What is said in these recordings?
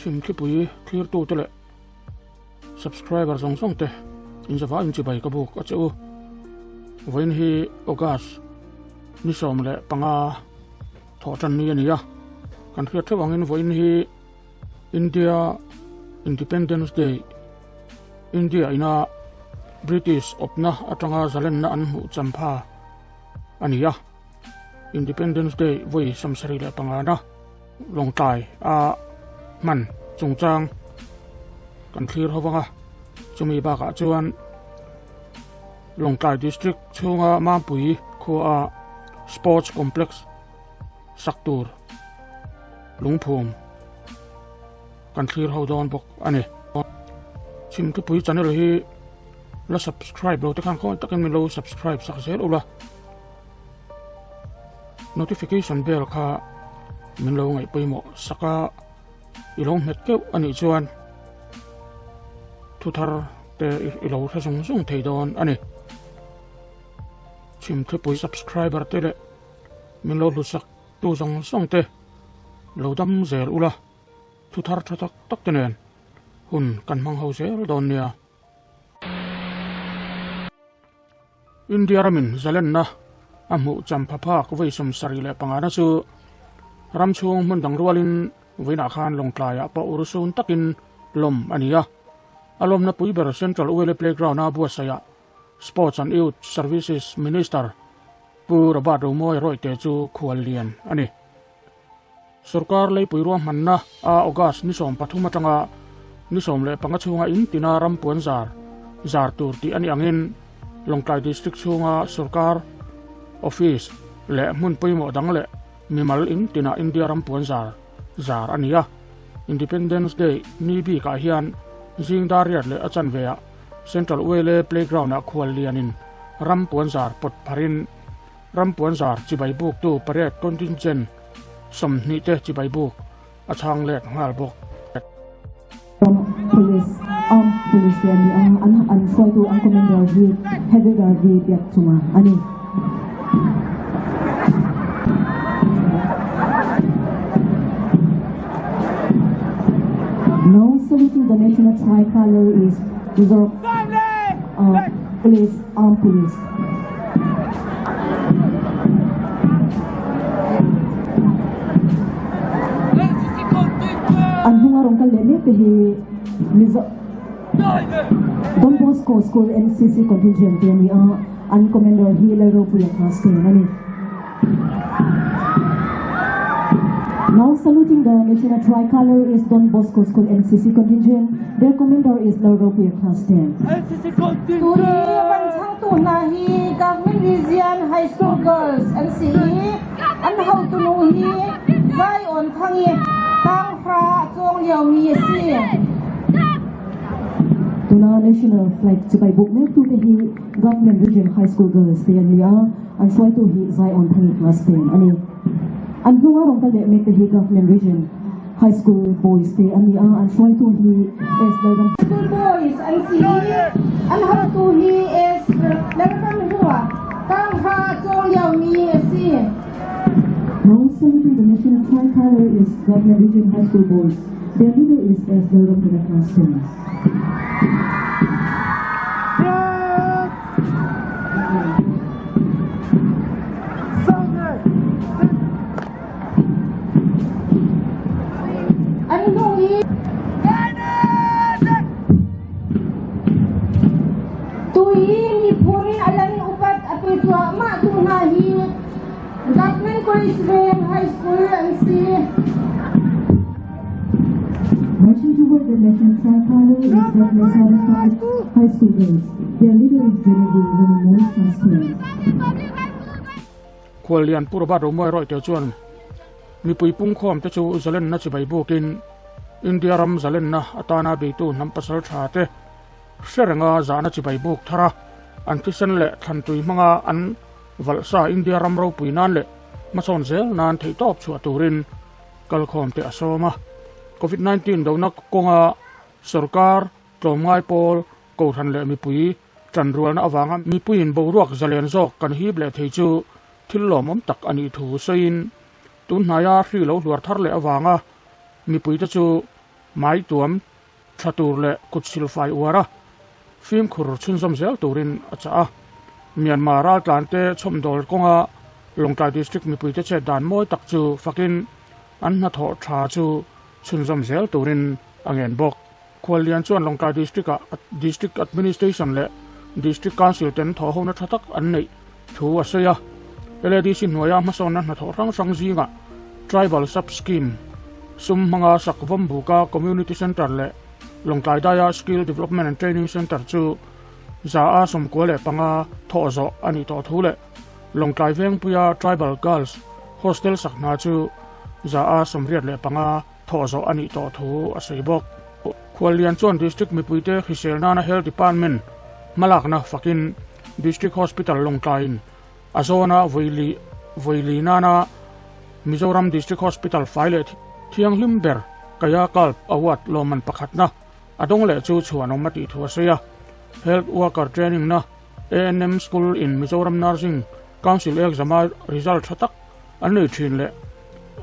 chim khi pui clear tu te le subscriber song song te in zawa in chi bai ka buk a chu voin hi August ni som le panga tho tan ni ania kan khia thewang in voin hi India Independence Day India ina British opna atanga zalen na an hu champha ania Independence Day voi samsari le panga na long tai a man chungchang kan clear hawanga chumi ba ka chuan long tai district chunga ma pui kho a sports complex saktur lungphum kan clear how don bok ani chim tu pui channel hi la subscribe lo ta kan ko ta kan mi lo subscribe sak sel ula notification bell kha min lo ngai poimo saka ilong met ke ani chuan thuthar te ilo thasung sung theidon ani chim thu pui subscriber te le min lo lu sak tu song song te lo dam zel ula thuthar thatak tak tenen hun kan mang ho zel don nia India ramin zalen na amu champha phak voi som sari le pangana chu ramchung mun dang rualin voina khan longtlaya pa urusun takin lom ania alom na puiber Central Uele Playground na buasaya Sports and Youth Services Minister pura badu moi roite chu khualian ani sarkar lei puiruam manna a August ni som pathuma tanga ni som le pangachunga in tina rampuan zar tur ti ani angin longtlai district chunga sarkar office le mun poimo dang le mimal in tina India rampuan zar ania Independence Day ni bi ka hian jingdariat le achan vea Central Uele Playground na khualianin rampuan zar pot pharin rampuan zar chibai buk tu parade contingent som ni te chibai buk achang le ngal bok police yani an foi tu an commander hi header vi biak chunga ani now saluting the national tricolor is reserve police armed police an hungarong kaleme te hi Don Bosco School NCC contingent yani an commander hi lero puya class ani now saluting the national tricolor is Don Bosco School NCC contingent their commander is lero puya class 10 NCC contingent turi ban chang tu na hi government region high school girls NCE an how to know hi zai on thangi tang fra chong liao mi si tuna national flag chibai book mek tu te hi government region high school girls te ania an foi tu hi zai on thangi class 10 ani an hunga rong kale mek te hi government region high school boys te ania an foi tu hi is the school boys an si an how to hi is level huwa tang fra chong liao mi si now saluting the national tricolor is government region high school boys their leader is as the class 10 high school and see marching toward the national tricolor is government high school girls their leader is Genevieve Ramon Pastor khualian pura ba ro moi roi te chuan mi pui pung khom te chu zalen na chibai bukin India ram zalen na atana be tu nam pasal tha te serenga zana chibai buk thara an kisan le than tui manga an valsa India ram ro pui nan le mason zel nan thei top chu turin kal khom te asoma COVID-19 do nak konga sarkar tlomngai pol ko than le mi pui tran rual na awanga mi puin bo ruak zalen zok kan hi ble thei chu thil lom om tak ani thu sein tun hnaya hri lo hluar thar le awanga mi pui ta chu mai tuam thatur le kutsil fai wara film khur chun som zel turin acha Myanmar al tlante chomdol konga Longkai district mi puite che dan moi tak chu fakin an na tho tha chu chun som zel turin angen bok Kualian chuan Longkai district administration le district council ten tho hona thatak an nei thu asaya LDC noya masona na tho rang sang zinga tribal sub scheme sum manga sakvom buka community center le Longkai Daya skill development and training center chu za a som ko le panga tho zo ani to thu le Longkai veng puya tribal girls hostel sakna chu za a som riat le panga tho zo ani to thu asai bok Kualian chuan district mi puite hiselna na health department malakna fakin district hospital Longkai in azona voili nana Mizoram district hospital file thiang limber kaya kalp awat loman pakhatna adong le chu chuan mati thuaseya health worker training na ANM school in Mizoram nursing council exam result thatak anei thin le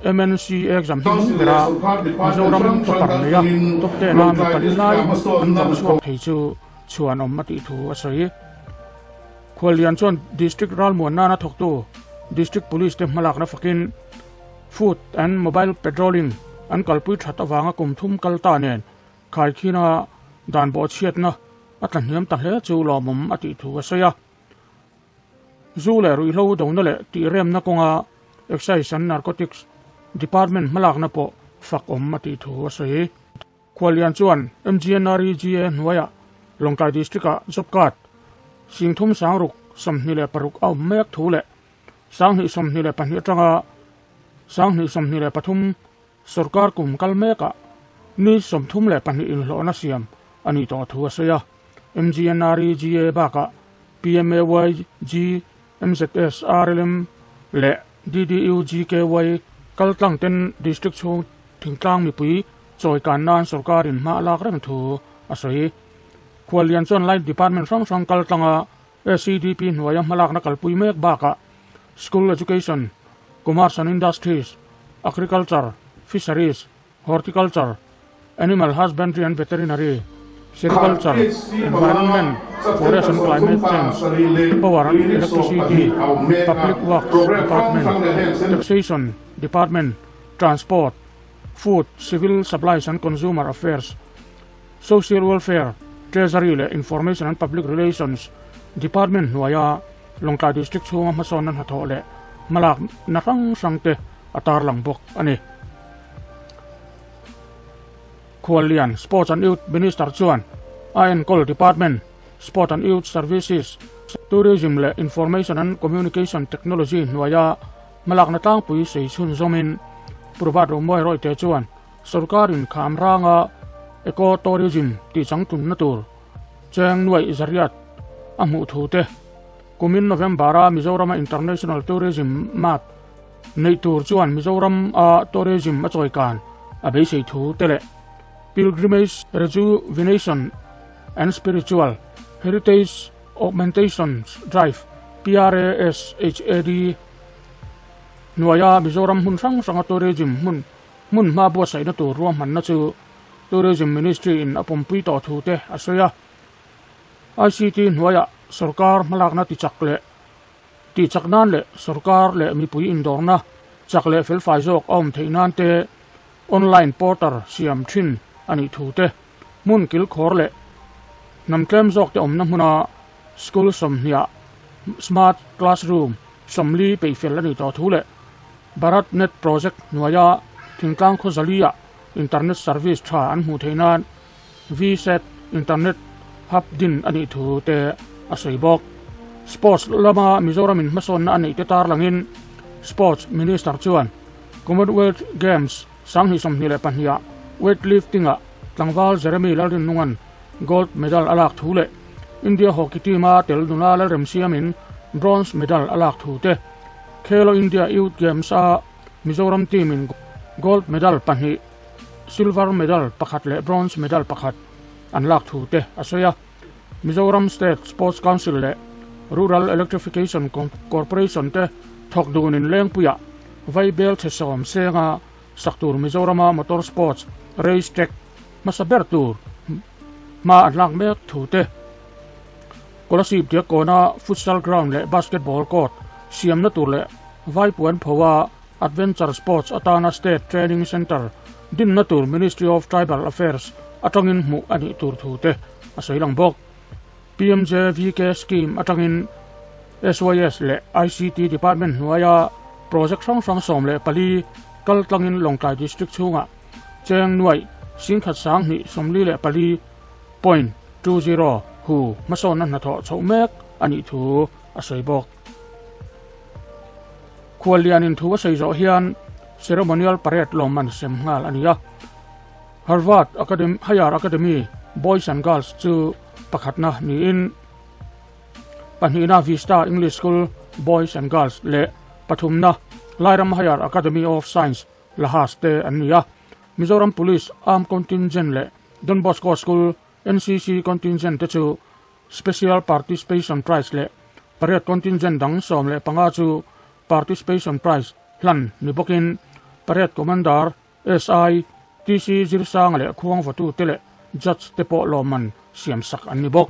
MNC exam himera Mizoram toparneya topte na mi kalilai an chuak thei chu chuan mati thuasei Kualian chuan district ralmuan nana thoktu district police te malakna fakin food and mobile patrolling an kalpui that awanga kumthum kalta nen khai khina dan bo chiatna atlan hiam ta hle chu lomum ati thu asaya zu le rui lo dong le ti rem na konga excise and narcotics department malakna po fak ati thu asai Kualian chuan MGNREGA nuaya Longkai district a job card singthum sangruk somni le paruk au mek thule sanghi somni le pahni tanga sanghi somni le pathum sarkar kum kalmeka ni somthum le pahni in lo na siam ani to thu asaya MGNREGA baka PMAYG MZS RLM le DDUGKY kaltlang ten district chu thingtlang mi pui choi kan nan sarkarin ma lak rem thu asai Kualian chuan light department sang kaltlanga SCDP nuaya malak na kalpui mek baka school education commerce and industries agriculture fisheries horticulture animal husbandry and veterinary agriculture environment forest and climate change power and electricity public works department taxation department transport food civil supplies and consumer affairs social welfare Treasury le Information and Public Relations Department nuaya Longkai district chunga masonan hatho le malak narang sangte atar lang bok ani Kualian Sports and Youth Minister chuan Iron Coal Department Sport and Youth Services Tourism le Information and Communication Technology nuaya malak na tang pui sei chun zomin purvat moi roi te chuan sarkarin khamranga ecotourism ti changtun na tur cheng nuai zariat amu thute kumin November Mizoram International Tourism Map nei tur chuan Mizoram tourism a choi kan a be sei thu tele pilgrimage rejuvenation and spiritual heritage augmentation drive PRASHAD nuaya Mizoram hun sang tourism mun ma bo sai na tur ruam man na chu Tourism Ministry in apumpi to thute asaya ICT nuaya sarkar malakna ti chaknan le sarkar le mi pui indorna chakle fel faizok om theinan te online portal siam thin ani thute mun kil khor le namtlem zok te omna huna school somnia smart classroom somli pe fel ani to thule Bharat Net project nuaya thingtang khozalia internet service tha an mu theinan VSET internet hub din ani thu te asai bok sports lama Mizoram in mason na ani te tar langin sports minister chuan Commonwealth Games sanghi somni le pahnia weightlifting a tlangwal Jeremy Lalrin nungan gold medal alak thule India hockey team a tel duna la remsiamin bronze medal alak thute Khelo India Youth Games a Mizoram team in gold medal pahni silver medal pakhat le bronze medal pakhat anlak thute asoya Mizoram State Sports Council le Rural Electrification Corporation te thokdun in lengpuya vai bel thesom senga saktur Mizoram motor sports race track masaber tur ma atlang mek thute kolasip dia kona futsal ground le basketball court siam na tur le vai puan phawa adventure sports atana state training center din na tur ministry of tribal affairs atangin mu ani tur thute asailang bok PMJVK scheme atangin SYS le ICT department nuaya project sang som le pali kaltlangin longkai district chunga cheng nuai singkhat sang ni somli le pali 0.20 hu mason na tho chaumek ani thu asoi bok khwalian in thu asoi zo hian ceremonial parade loman sem ngal ania Harvard Academy Higher Academy Boys and Girls chu pakhatna ni in Panhina Vista English School Boys and Girls le Pathumna Lairam Higher Academy of Science Lahas te ania Mizoram Police Armed Contingent le Don Bosco School NCC Contingent te chu Special Participation Prize le Parade Contingent dang som le panga chu Participation Prize hlan ni bokin Parade Commander SI TC Zirsang le khuang votu tele Judge Tepo Loman siam sak an ni bok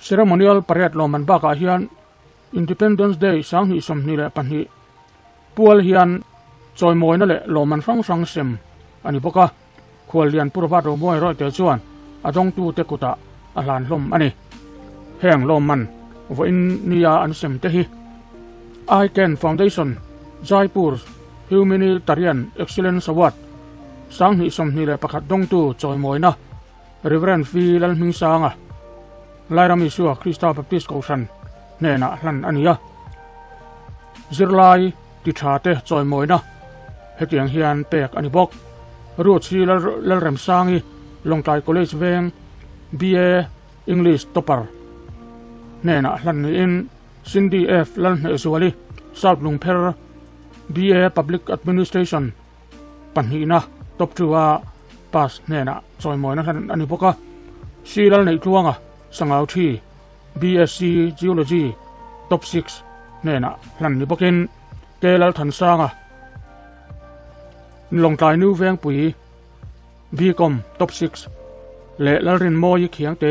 ceremonial parade loman baka hian Independence Day sang hi som ni le panhi pual hian choi moi na le loman sang sem ani boka khwalian purwa ro moi roi te chuan adong tu te kuta alan lom ani heng loman vo in nia an sem te hi ICAN Foundation Jaipur Humanitarian Excellence Award sang hi som ni le pakhat dong tu choi moi na Reverend V Lal Ming Sanga Lairam Isua Christa Baptist Koshan nena hlan ania zirlai ti thate choi moi na hetiang hian pek ani bok ru chi lal rem sangi longkai college veng BA English topper nena hlan ni in Cindy F Lal Nesuali South Lungpher BA Public Administration panhina top 2 pass nena choi moi na hlan ani boka silal nei tluanga sangau thi BSc Geology top 6 nena hlan ni bokin kelal than sanga longkai nu veng pui BCom top 6 le lalrin moi khiang te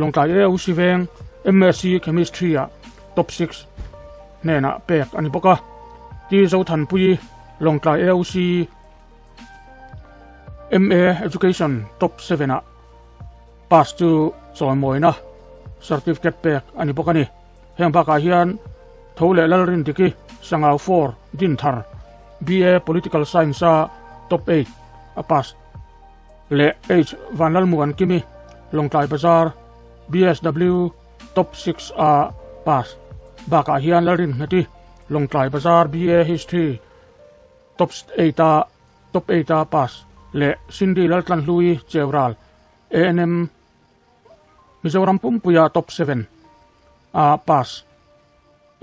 longkai eu si veng MSc Chemistry top 6 nena pek ani boka ti zo than pui longkai eu si MA Education top 7 pass to choi moi na certificate pek ani bokani heng baka hian thole lalrin diki sangau 4 din thar BA Political Science top 8 a pass le H vanlal muan kimi longkai bazar BSW top 6 a pass baka hian lalrin ngati longkai bazar BA History top 8 a pass le Cindy Laltlan Louis Chevral ANM Mizoram Pumpuya top 7 a pass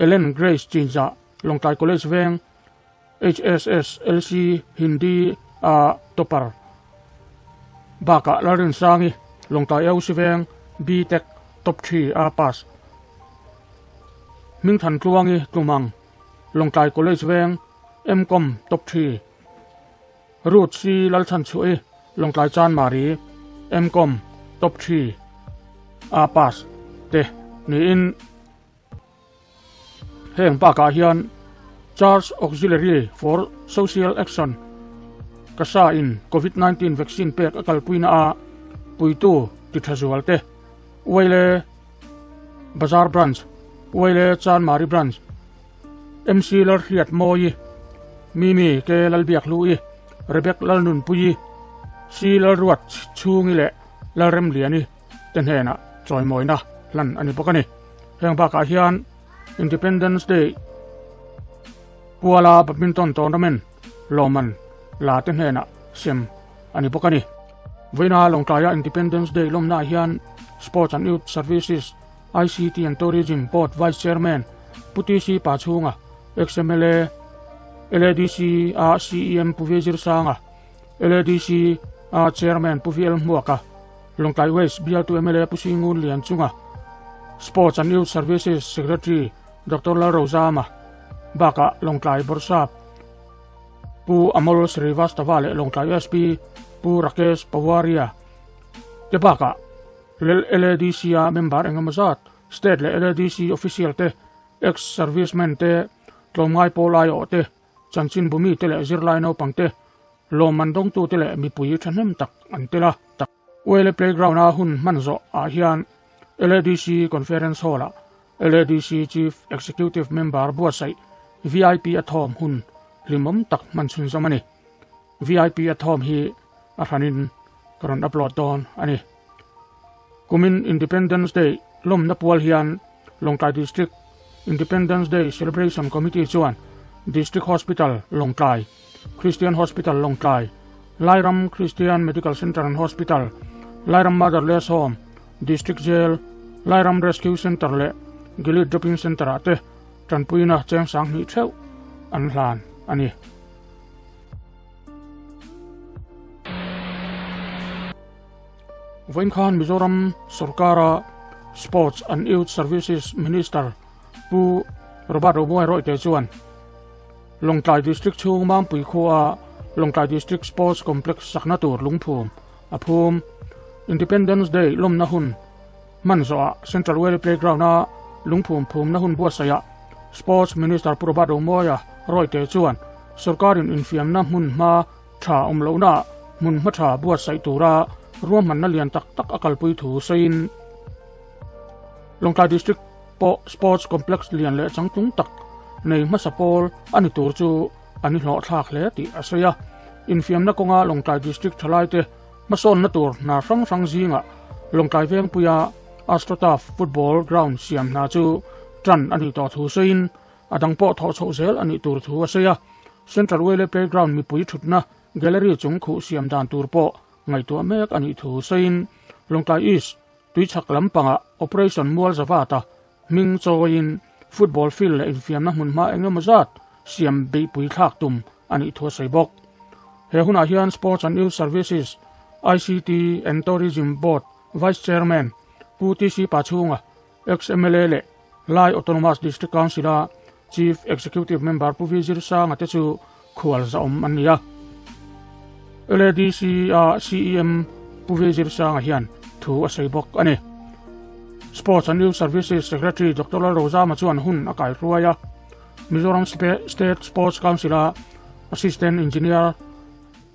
Ellen Grace Chinja Longkai College Veng HSS LC Hindi a topper baka larin sangi Longkai eu si veng BTech top 3 a pass Mingthan Kluangi Tumang Longkai College Veng MCom top 3 Root si lalchan chui Longkai Chan Mari MCom top 3 a pass te ni in heng baka hian Charge Auxiliary for Social Action kasa in COVID-19 vaccine pek akal puina a puitu ti thazual te wele Bazar branch wele Chan Mari branch MC lar hiat moi mimi ke lal biak lui rebek lal nun pui si lal ruat chungi le lal rem liani ten hena choi moi na lan ani pokani heng baka hian Independence Day puala badminton tournament loman la ten hena sem ani pokani Vina longkaya Independence Day lomna hian Sports and Youth Services ICT and Tourism Board Vice Chairman puti si pachunga XMLA LADC a CEM puvejir sanga LADC a Chairman puviel muaka longkai West BL2 MLA pusingun lian chunga Sports and Youth Services Secretary Dr. La Rosama baka longkai borsap pu amol Srivastava le longkai SP pu Rakesh Pawaria te baka LADC member engamazat state le LADC official te ex servicemen te tlomngai polai o te chanchin bumi te le zirlai no pangte lo mandong tu te le mi pui thanem tak antela tak wele playground a hun manzo a hian LADC conference hall LADC chief executive member buasai VIP at home hun limom tak manchun zamani VIP at home hi aranin karon upload don ani kumin Independence Day lom na pual hian Longkai District Independence Day Celebration Committee chuan District Hospital Longkai Christian Hospital Longkai Lairam Christian Medical Center and Hospital Lairam Motherless Home District Jail Lairam Rescue Center le Gili Dropping Center ate tanpuina cheng sang ni theu an hlan ani Vain Khan Mizoram Sarkara Sports and Youth Services Minister pu Roberto Moiro te chuan Longkai District chung mam pui kho Longkai District Sports Complex sakna tur lungphum aphum Independence Day lom na hun manzo Central Valley Playground a lungphum phum na hun buasaya Sports Minister pu Roberto Moya roi te chuan sarkarin infiam na mun ma tha omlo na mun ma tha buasai tura ruam man na lian tak tak akal pui thu sein Longkai District Sports Complex lian le changtung tak nei masapol ani tur chu ani hlo thak le ti asaya infiam na konga Longkai District thalai te mason na tur na sang sang zinga Longkai veng puya AstroTurf football ground siam na chu tran ani to thu sein adang po tho chho zel ani tur thu asaya Central Valley Playground mi pui thutna gallery chung khu siam dan tur po ngai to mek ani thu sein Longkai East tui chak lampanga operation mual zawata ming choin football field le infiam na mun ma engamazat siam be pui thak tum ani thu sei bok he huna hian Sports and Youth Services ICT and Tourism Board Vice Chairman PTC Pachunga XMLA le Lai Autonomous District Council Chief Executive Member Puvizir Sang atechu khual zaom ania LADC CEM Puvizir Sang hian thu asai bok ani Sports and Youth Services Secretary Dr. Rosa Machuan hun akai ruaya Mizoram State Sports Council Assistant Engineer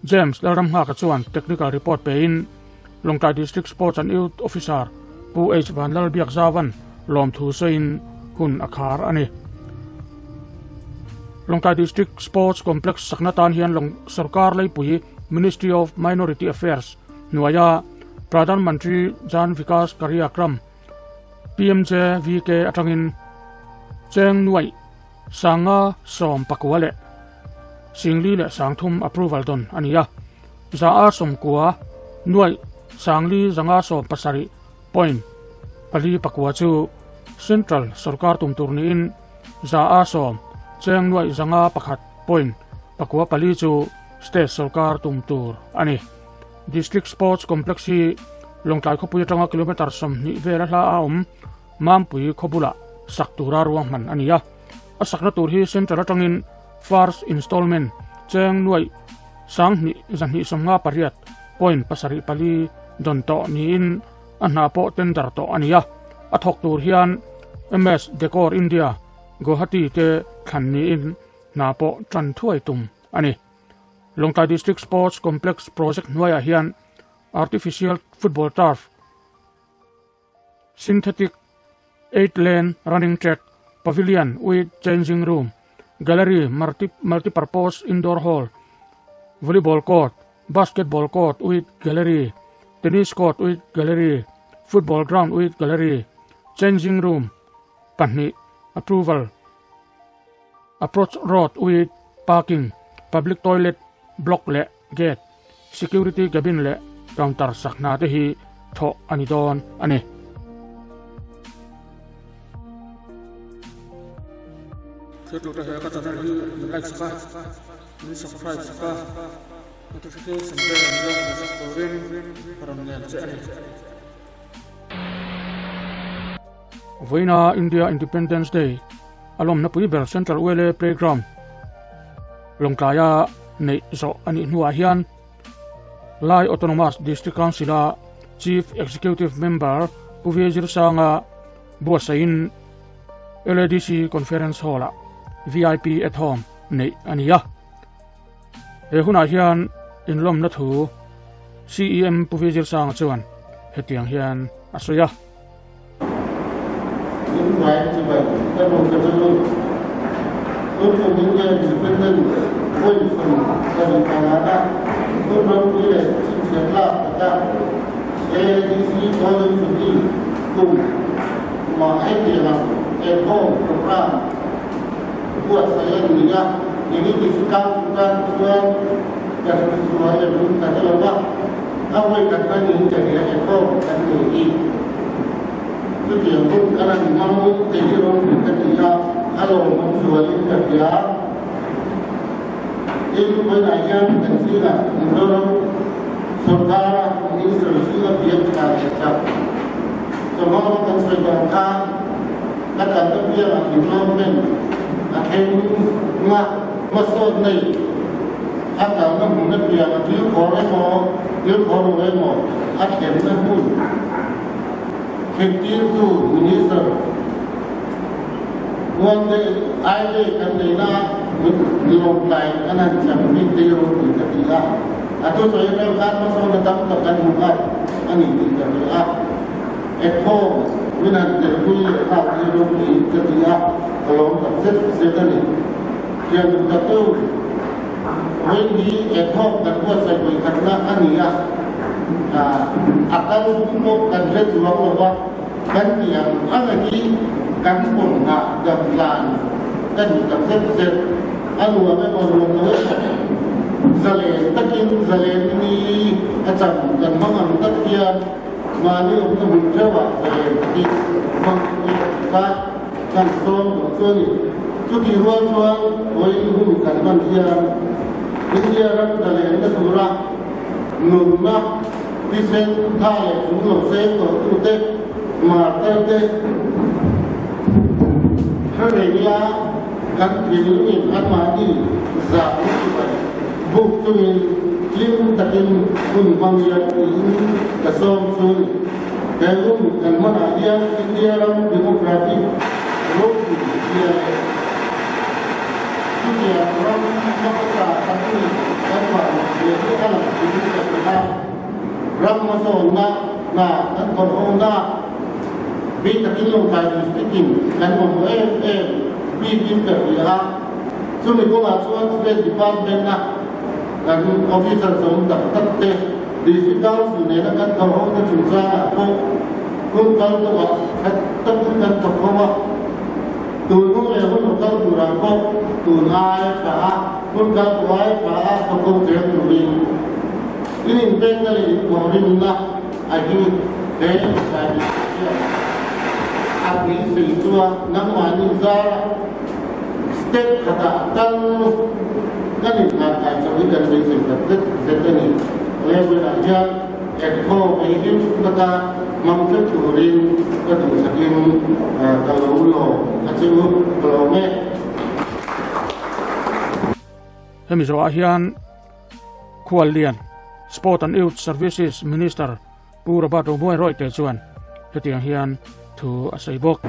James Laram ha kachuan technical report pein Longkai District Sports and Youth Officer Pu H Vanlal Biak Zawan lom thu sein hun akhar ani Longkai District Sports Complex saknatan hian long sarkar lei pui Ministry of Minority Affairs nuaya Pradhan Mantri Jan Vikas Karyakram PMJ VK atangin cheng nuai sanga som pakwale singli le sangthum approval don ania za a som kwa nuai sangli zanga som pasari point pali pakwa chu Central Sarkar tumturni in za a som cheng nuai zanga pakhat point pakwa pali chu State Sarkar tumtur ani District Sports Complex hi Longkai khopui tanga kilometer som ni vera hla a mampui khobula saktura ruang man ania asakna tur hi Central atangin first installment cheng nuai sang ni zanhi somnga pariat point pasari pali don to ni in anna po tender to ania athok tur hian MS Decor India Guwahati te khanni in na po tran thuai tum ani Longkai District Sports Complex project nuaya hian artificial football turf synthetic 8-lane running track pavilion with changing room gallery multi-purpose indoor hall volleyball court basketball court with gallery tennis court with gallery football ground with gallery changing room panni approval approach road with parking public toilet block le gate security cabin le counter sakna te hi tho ani don ani Setu dah hebat tadi like suka, ini subscribe suka, notification bell yang masuk korin, karena cek. Vaina India Independence Day, alom na pui ber Central Valley Playground. Longkaya nei zo ani nuahian, Lai Autonomous District Council Chief Executive Member Puvejir Sanga Buasain LADC Conference Hall VIP at home nei ania e huna hian in lom na thu CEM Puvejir Sanga chuan hetiang hian asoya buat saya dunia ini disukai-sukai suan dan sesuai yang belum tak lepas awal kata ini jadi ekor dan ini itu dia pun karena mahu terjun ketika kalau menjual kerja itu banyak dan sila mendorong saudara ini selalu dia kerja semua orang sedangkan kata dia development akhirnya nggak masuk nih agak nggak dia dia korang mau akhirnya pun kecil tu minister wanda aile kan dina belum lain kanan sampai dia tidak atau saya kan masuk datang tekan bukan ani tidak ekor minat terpilih hak hidup ketika kalau tak sedani yang betul ini ekor dan buat saya berkata ania akan untuk kerja jual luar kan yang lagi kan pun nak jalan dan tak set anu apa orang zalen takin zalen ini macam dan mangan takia mani untuk mencoba di mengikatkan kan son cuti ruang boleh kan dia orang dalam negara nunna pisen kaya semua sektor itu mata hari dia kan ini kan mati zakat bukti lim takin pun mangyat ini kasong sun kalau kan mana dia orang demokrasi roti dia orang maksa tapi kan dia kalau kita ram masuk kan kalau bi takin long kai speaking kan mau bi pinter dia suni ko asuan state department dan officer seuntak tete di sekitar sini kan kalau kita susah pun kalau kan terkawal tuh yang pun kalau kurang tuh naik pun kalau naik kalau tertulis ini pengen koordinat lagi saya abis itu nama Nizar state kata kan akan jadi basic ini level aja ekor ini kata mampu turin kata saking kalau ulo kacau kalau Hemisro ahian Kualian Sport and Youth Services Minister Pura Bado Moy Roite chuan hetiang hian thu asaibok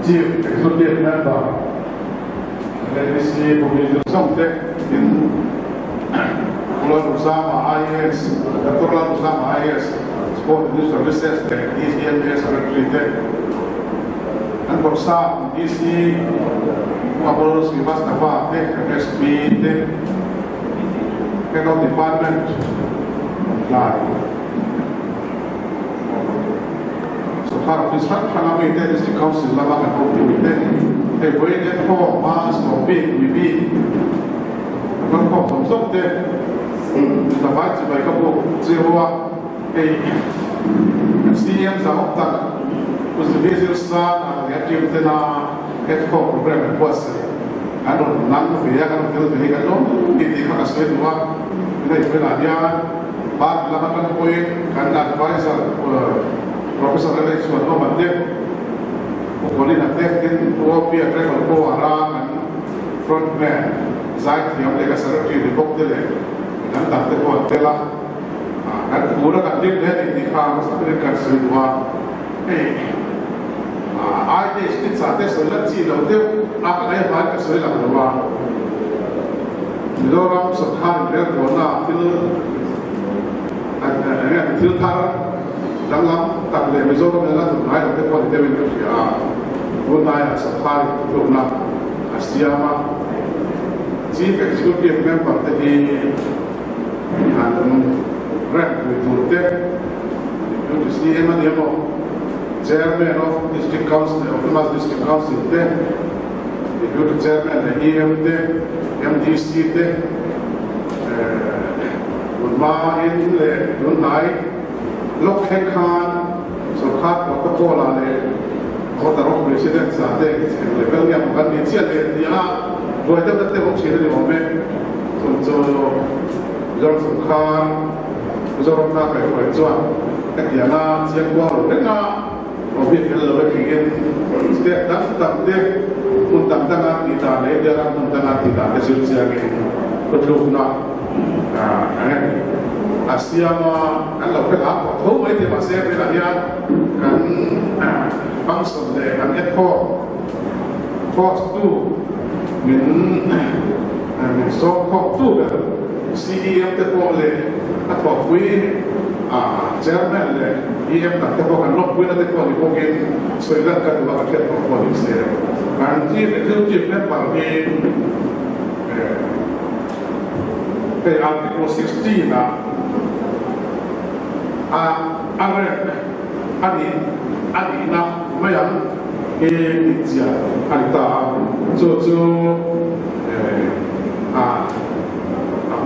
Chief Executive Member LADC Puvejir Sangte in Pulau Usama IAS, Dr. Usama IAS, Sport and Youth Services, ECMS Secretary, and for staff, EC, Mabolos Kibas Nafa, SB, Head of Department, Live. So far, this family district council level and community. They waited for mass or big, we Còn phòng tổng số tên là phải chỉ phải có bộ zero a CM giáo tập của sự viết ra là cái chuyện tên là cái program của sự anh nói nắm được việc anh nói được cái đó thì các cái sự đó này phải là dia bạn là bạn có quyền can advisor professor Alex Wano Mande của liên hợp quốc đến của phía trái của cô Aram frontman giải thì ông đây cái secretary de bốc đây này nắm đặt cái quan tela กูแล้วกันเรียกได้ในข้าวสักเรื่องการสื่อว่าไอ้เด็กที่สาธิตสวยละจีเราเดียวอะไรบ้างก็สวยละเราว่าเราเราสุดท้ายเรื่องหัวหน้าที่เนี่ยที่ท่าดังนั้นตั้งแต่ไม่จบเลยนะถึงไหนเราได้พอที่จะเป็นกับที่หัวหน้าสุดท้ายถูกนะอาเซียมาChief Executive Memberที่อันแรกคือตัวเด็กอยู่ที่ซีเอ็มอันนี้ก็ Chairman of District Council of the Mas District Council เด็กอยู่ที่ Chairman ใน EM เด็ก MDC เด็กวันมาเองเลยวันไหนล็อกแข่งขันสุดท้ายก็โตแล้วเลยเขาแต่เรา President สาธิตเลเวลเนี่ยมันกันมีเชี่ยวเลยที่โดยเฉพาะที่ผมเชื่อในโมเมนต์ส่วนจะสำคัญจะรับการไปหัวใจแต่ที่น่าเสียกว่าหรือน่าเราพิจารณาเรื่องสเตตัสตั้งแต่คุณตั้งแต่งานที่ตาเลยเดี๋ยวเราตั้งแต่งานที่ตาจะสื่อสารกันก็ถูกนะอาเซียมาอันเราเป็นอาบทุ่มไว้ที่มาเสียเป็นอะไรกันบางส่วนเลยกันเอ็ดข้อตู้เหมือนสอบข้อตู้แบบ CEM แต่พอเลยถ้าบอกวิเจอร์แมนเลย EM แต่พอกันลบวินาทีพอที่พวกนี้สวยกันกันว่ากันแค่พอที่เสียการที่เป็นเรื่องจิตแม่ปากนี้เป็น Article 16นะอะไรอันนี้นะไม่ยังเจียอันตาจู่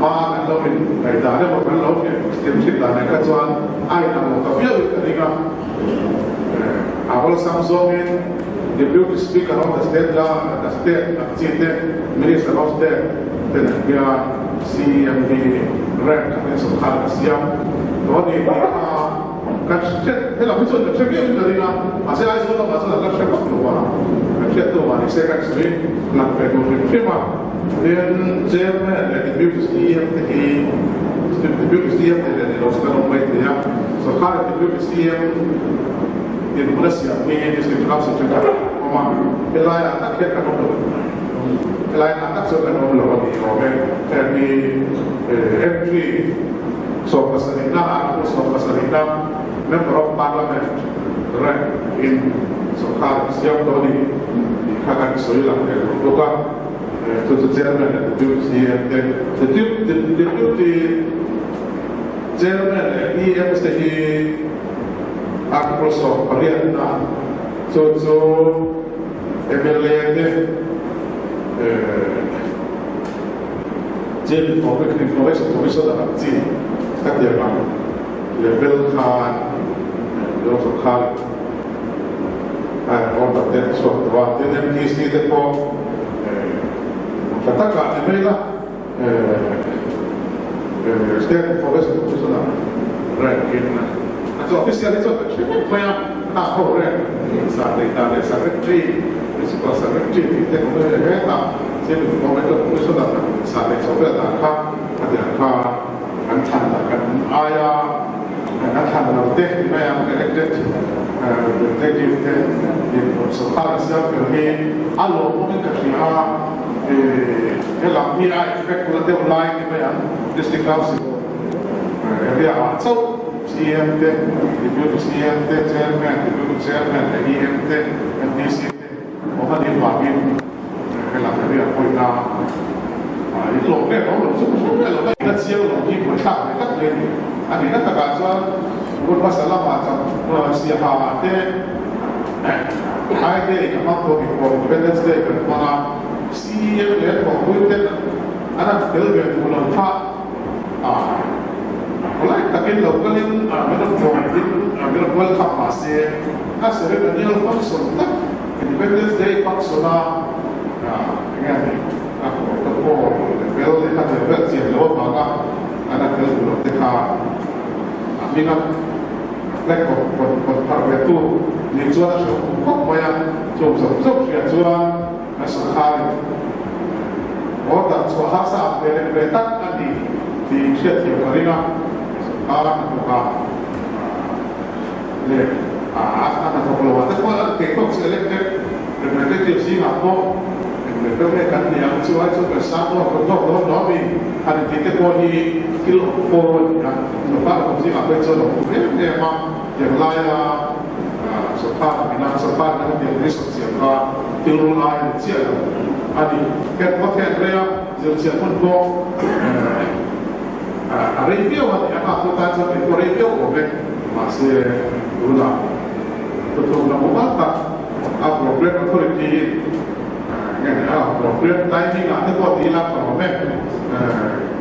มากันเราเป็นไอ้ตาเนี่ยบอกกันเราเนี่ยเตรียมคิดตาในกระจวนไอ้ทางเราเยอะกันนี่ครับเราซัมซุงเนี่ย Deputy Speaker of the State Chief Minister of State เป็นเนี่ย CMD แรกเป็นสำคัญเสียงตอนนี้การเช็ดให้เราพิสูจน์เช็ดเยอะเลยนะอาเซียนส่วนเราอาจจะเราเช็ดก็รู้ว่าเช็ดตัวนี้เซ็กซ์มีหลักเป็นตัวเป็นที่ว่าเรียนเจมส์เนี่ย Deputy CM ที่ Deputy CM เนี่ยเราสกัดลงไปเนี่ยสุดท้าย Deputy CM ที่ดูแลเสียงมีที่สิ่งที่เราสังเกตเพราะว่าเวลาอัดเช็ดกันลงเวลาอัดเช็ดกันลงเราดีโอเคแต่มี entry soal pasalita member of parliament right in soal siap tadi dikatakan soal luka itu chairman itu the deputy chairman EM mesti aku soal pariana so MLA jadi komisi dalam sini tak dia kan level kan level sokal orang tertentu suatu waktu dan kisi itu katakan ini lah setiap komisi itu sudah ranking atau official itu banyak tahu saat itu secretary principal secretary kita kemudian kita jadi komisi itu sudah saat itu sudah tak adaอันทันกันอายาอันทันเราเด็กไม่ยังเด็กเด็กสุดท้ายเสียเป็นที่อารมณ์มันก็ที่หลังมีไอ้เฟกต์เราเดินไล่ที่ไม่ยัง district council เรียกว่าเจ้า CM เด็ก deputy CM เด็ก chairman deputy chairman EM เด็ก MDC เด็กผมก็เรียนว่ามีหลังเรียกคุยนาอีกหลงเนี่ยเขาหลงชุ่มๆเนี่ยเราได้เชี่ยวหลงที่หัวฉากในนักเรียนอันนี้นักการว่าบุญภาษาละมาจากเสียหายเด็กไอ้เด็กกับมาตัวเป็นคนเป็นเด็กเด็กเป็นคนซีเอ็มเนี่ยของคุยเด็กอันนั้นเกิดเป็นบุญพระอะไรแต่กินเราก็เล่นไม่ต้องโกงกินไม่ต้องเวลขับมาเสียถ้าเสียเป็นนี่เราต้องสนตั้งเป็นเด็กเด็กฟังสนาอย่างเงี้ยaku tepuk bel kita bel sih lewat maka anak bel belum kita ambil lek kok itu ni jual kok banyak jom dia jual masuk hari oh tak jual hasa bel betak nanti di situ karena Sarkar Nakuka Le Nakukulawa That's why the folks elected representatives in Apo and the government and the Amazon to the Sabo of the top of Lobby and the Titeponi kill forward the part of the Apezo of the Laya so far enough so far the resources are till I see and get what can there is a good Arabia what the Apatans of the Arabia of it must Lula. But from the Mobata, appropriate authority, appropriate timing, I think what the last of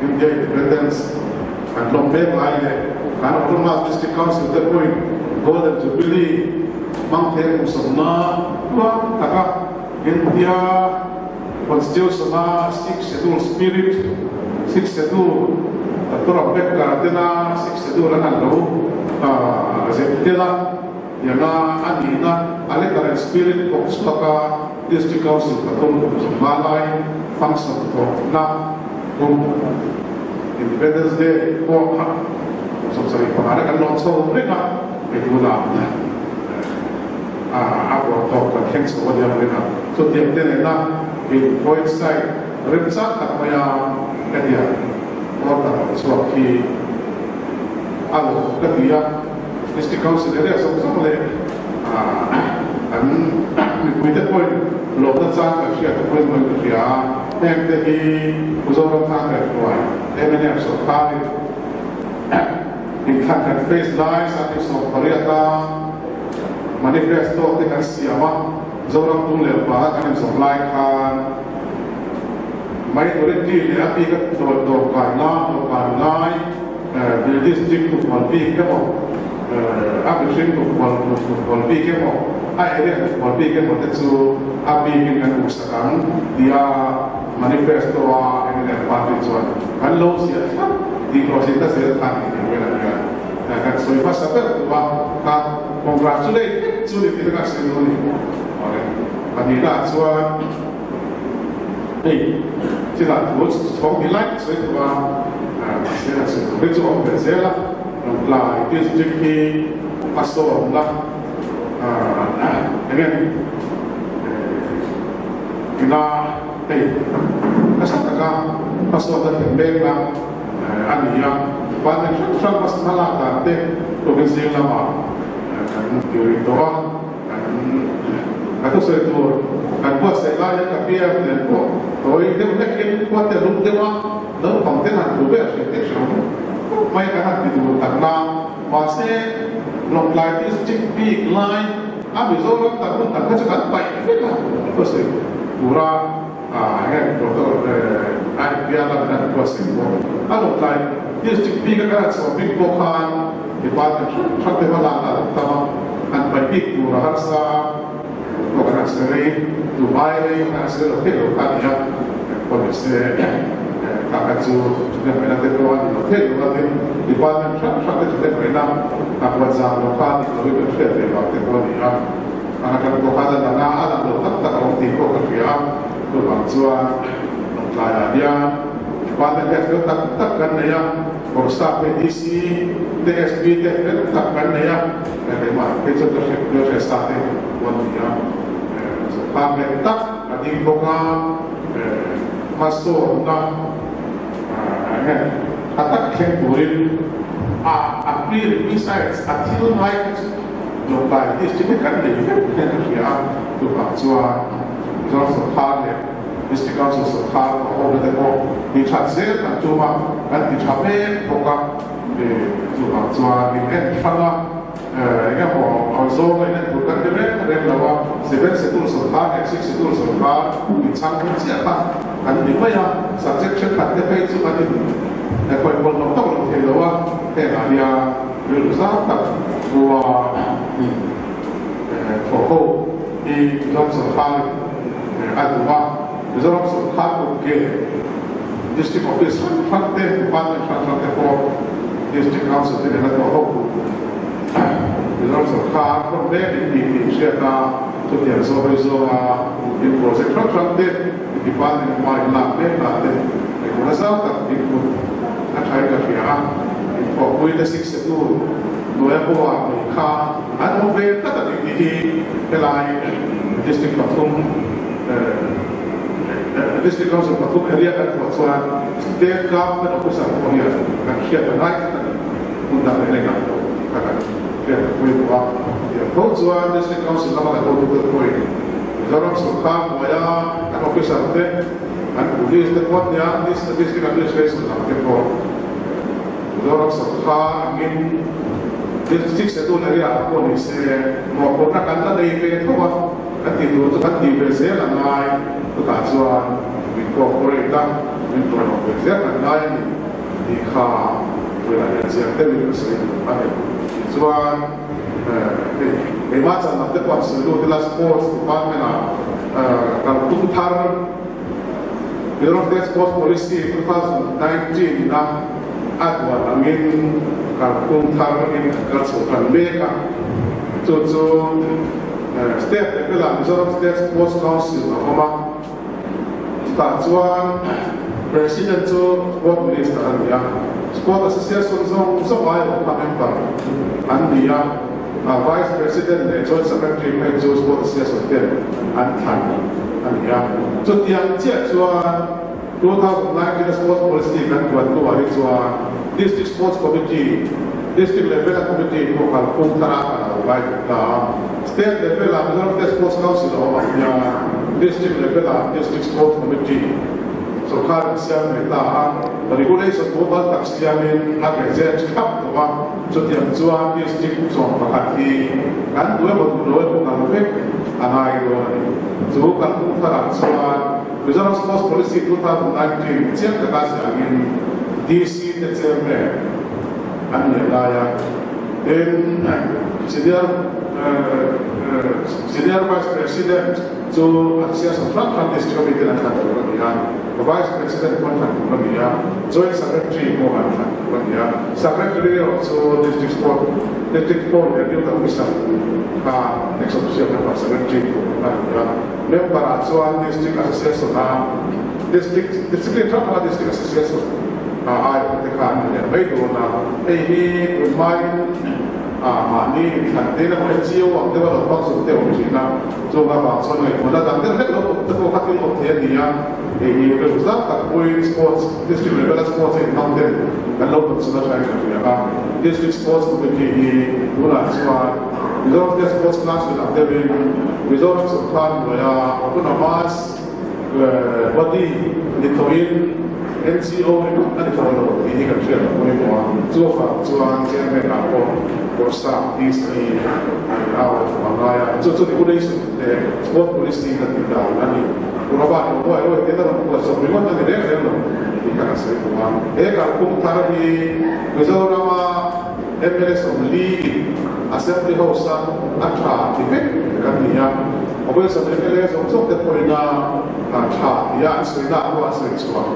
India independence and Lombard Island, and Autonomous District Council, the point, Golden Jubilee, Mountain Musana, Taka, India, Constitution, 6 schedule spirit, 6 schedule. Torah Bek Karatena, 6 schedule and Low, Zeptela, Yana, Anina, Alekar Spirit of Staka, District Council, Patum, Malay, function for Na, Independence Day, for sorry, for Arakan not so Rina, it would have our talk and hence what they have. So the Tenena, in point side, Ripsa, Takmaya, Kadia. Order so he alo ketia district council area so le and with the point lo ta sa ka sia to point mo kia em te hi uzoro ta ka koi em so ta in contact face lines at so pariata manifesto te kan siama zoro tung le ba kan so like kan mai already le api ka to kana the district to Walpi kemo application to Walpi kemo ai area Walpi kemo tetsu api kan usakan dia manifesto in the party zone hello sia di prosita se tani ya kan so iba saber ba ka congratulate to the delegación ni ore kanila zone hey,现在我从你来，所以说现在是会做本身了，来就是这个发售了，那个，那hey，那啥那个发售的很美啦，安尼呀，反正上pas malah tante provinsi lama, dari doa, atau saya tu kan buat saya lain tapi yang tu, kalau ini mereka yang buat yang rumah lalu konten aku beres itu semua, mereka kan itu takna masih long line district big line, habis orang tak cepat baik, terus kurang, kan doktor biar nak buat semua, long line district big kan so big bukan department sampai malah tamam kan baik kurang harsa bukan sendiri Dubai kan sendiri hotel kan ya polisi kakak tu juga mereka terkawan hotel kan di mana sampai kita mereka buat zaman kan itu lebih besar dari waktu itu ya anak-anak bukan ada anak dokter tak orang tipu kerja tu bangsuan layan dia pada kita takkan ya Borsa petisi TSB takkan ya dari mana itu terus start ya Pamit tak ating buka masuk na atak kemburin April besides until night local district kan jadi kan dia tu bangsa so hard district council so hard over the go di chatsel kan cuma kan di chape buka tu bangsa di fanga ya mau also ini bukan direct lawa seven setul sultan six setul sultan di cangkul siapa kan di mana subjection kat depan itu kan itu kalau pun nak tahu kalau lawa dia berusaha tak dua fokus di dalam sultan adwa di dalam sultan oke district office fakte department fakte for district council di dalam fokus dalam sekolah problem di siapa tu dia soal di proses transaksi di depan yang main nak nanti kalau saya tak ikut acara kerja for we the 6 to no airport car and over the line district Pathum district council Pathum area airport so state government officer for here and here the right untuk mereka akan kita boleh buat ya kalau district council sama ada boleh Dalam sultan waya an officer te an police te what ya this district administration na ke ko dalam sultan angin district se tu nari ako ni se mo ko na kanta dei pe to wa ati tu kan di be se la nai tu ta chuan mi ko ko re ta mi to no be se kan nai ni kha wala ya se te mi se pa chuan Memang nak dapat seluruh kelas sports department kalau tutar Bureau of Sports Policy 2019 na adwa angin kalau tutar angin kelas sports mereka tu state level Bureau of Sports Council apa statuan President tu sport minister dia sport association semua ada member anda Vice President and Joint Secretary and Joint Sport Association and so tiang cek soal 2019 Sports Policy kan buat tu hari soal District Sports Committee, District Level Committee itu kalau kontrak baik dah State Level Bureau of Sports Council awaknya District Level District Sports Committee. So kalau siapa mereka regulation global tak siapin agak cakap tu so tiap jual district so pakati kan dua bukan lebih anak itu so kan kita soal Bureau of Sports Policy 2019 siapa kasih angin DC Desember anda layak dan senior vice president so akses front district committee nak kemudian vice president kontak kemudian joint secretary mohon kemudian secretary also district sport yang dia tak bisa eksekusi apa secretary kemudian member soal district association district association ai tekan ya baik dona ini main ni kantin apa cio waktu baru masuk teh orang coba bangsa ni muda kantin ni kalau tu kantin okey dia ini berusaha tak boleh sports district level sports in kantin kalau tu sudah saya kata district sports committee ini bulan soal result sports class sudah ada result sultan ya apa nama body ditoin NCO itu kan kalau ini kan saya boleh buat cuaca yang apa kursa istri awal mengaya itu regulation sport policy kan tidak ani berapa itu kita buat sebelum nanti dia kan saya buat kalau tadi besok nama MLS League Assembly House acara tipe kan dia apa sebenarnya untuk terpilihnya acara ya sudah buat semua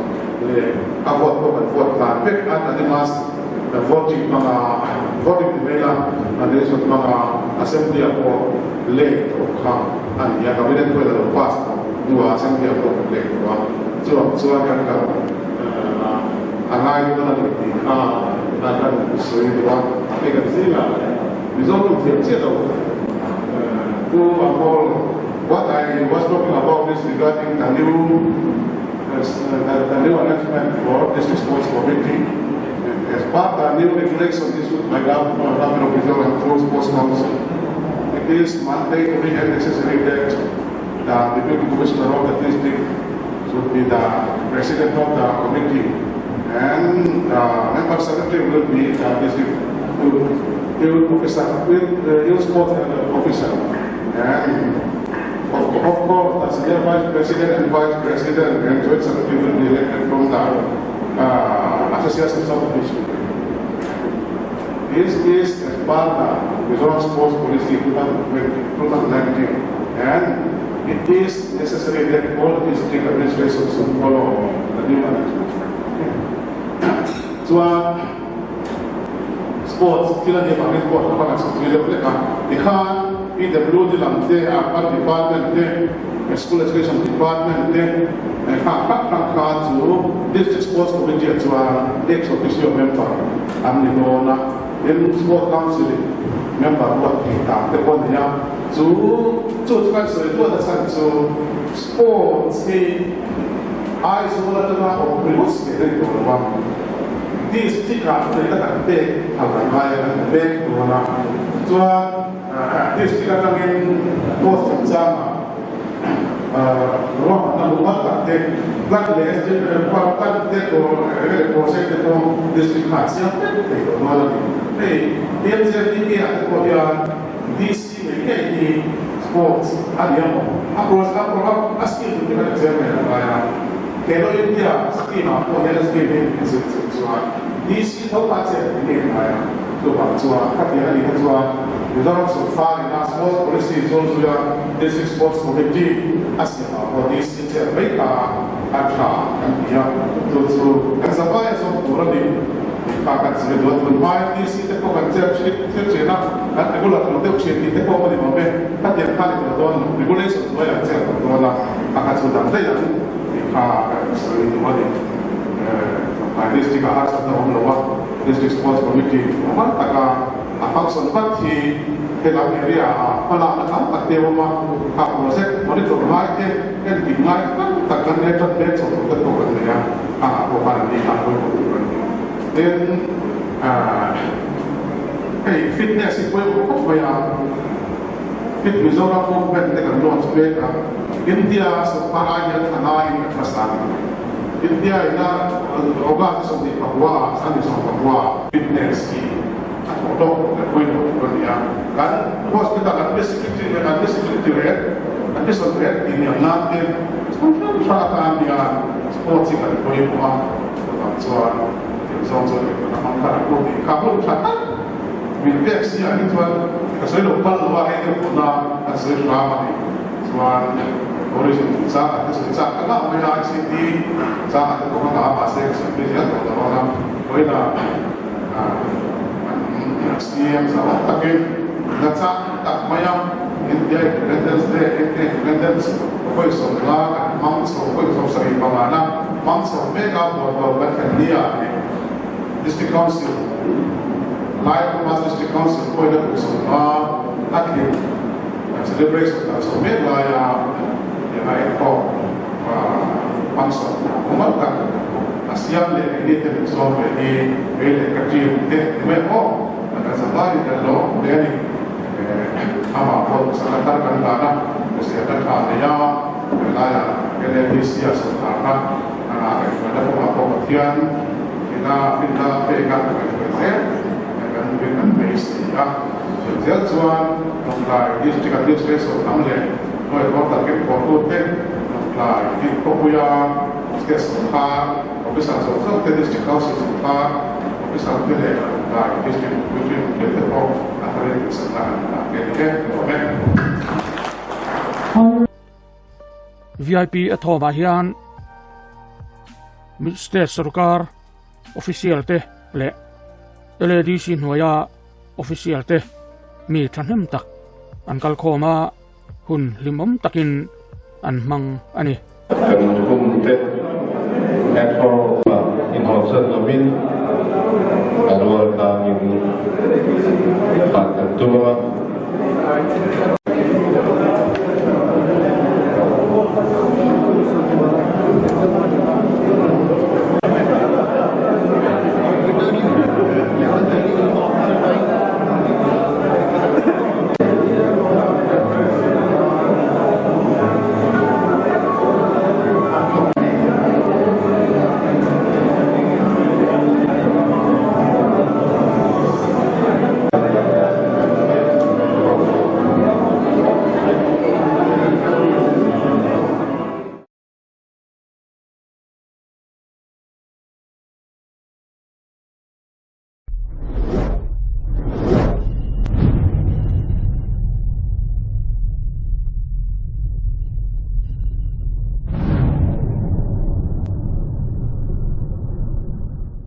awat buat target ada mas voting voting nila ada suatu mga assembly ako late kan ya kabinet ko ito pas dua assembly ako late so kan ka angay ko na dito nakan so ito kaya sila result of the what I was talking about is regarding the new announcement for District Sports Committee. As part of the new regulation issued by Government of Israel and through Sports Council, it is mandatory and necessary that the Deputy Commissioner of the district should be the President of the committee, and Member Secretary will be the district officer with the sports officer. And of course, the Senior Vice President and Vice President and Joint Secretary will be elected from the Association of District. This is as part of the Bureau of Sports Policy 2019, and it is necessary that all district administrations should follow the new management. So, sports, sila dia panggil sport, apa nak sebut dia boleh kan? Ikan PWD lamte Art Department de School Education Department de ka chu District Sports Committee chua ex officio member amni dona in Sport Council member what ta te pon ya chu ka so to da san chu sports e ai so la ta o primos ke de ko wa this tika de ta te ha ba ya de ko na chua this tika ta ngin post exam ruang tamu apa te plat les je plat te ko proses te ko district hasil te ko malah dia jadi dia ko dia DC ni sports ada mo approach askil tu kita examine ya kalau India skim apa dia skim ni soal DC tahu apa ni ya tu bahasa kat dia ni bahasa without so far in our sports policy is also the district sports committee asia or this is a big atra and ya so as a bias of already pakat sebelum bermain di situ kau kan cina kan regular kalau tu cina itu kau boleh mampu kan dia kali kalau regulation tu ya cina kalau lah pakat sudah ada yang pakat sering tu ada district harus ada orang luar district sports committee orang tak apa sempat di dalam area apa nak pakai rumah proses monitor mai kan dimai kan takkan net net so kita tu kan ya bukan di kampung dan fitness itu apa ya fit Mizoram movement dengan launch mereka India separahnya tanah ini kesana India ini orang seperti Papua sana sama Papua fitness ini atau ya kan bos kita kan security rate ini yang nanti persyaratan dia sports kan boleh buat soal mangkara kopi kabul catat militex ya itu saya lupa luar itu pernah saya selama ni soal origin saat itu saat agak banyak sini saat itu orang apa saya seperti ya orang boleh SDM sama tapi datang tak mayam India independence koi somla mangso koi somsari pamana mangso mega buat dia district council live mas district council koi dah somla akhir celebration so mega ya ekor mangso umat Asian le ini terus ini kecil meko akan sampai kalau dia ni apa pun sangat terkendala kesehatan dia wilayah Indonesia sekarang ada pengobatan kita pegang dengan dengan base ya jadi tuan mulai district so namanya mulai target korporat mulai di Papua sekarang bisa so district council sekarang bisa boleh district kita pro akhirnya sekarang VIP athoba hian state sarkar official te le LDC hnuaia official te mi thanem tak an kal khoma hun limom takin an mang ani kan kum te atho in concert nomin anwar ka in pat tua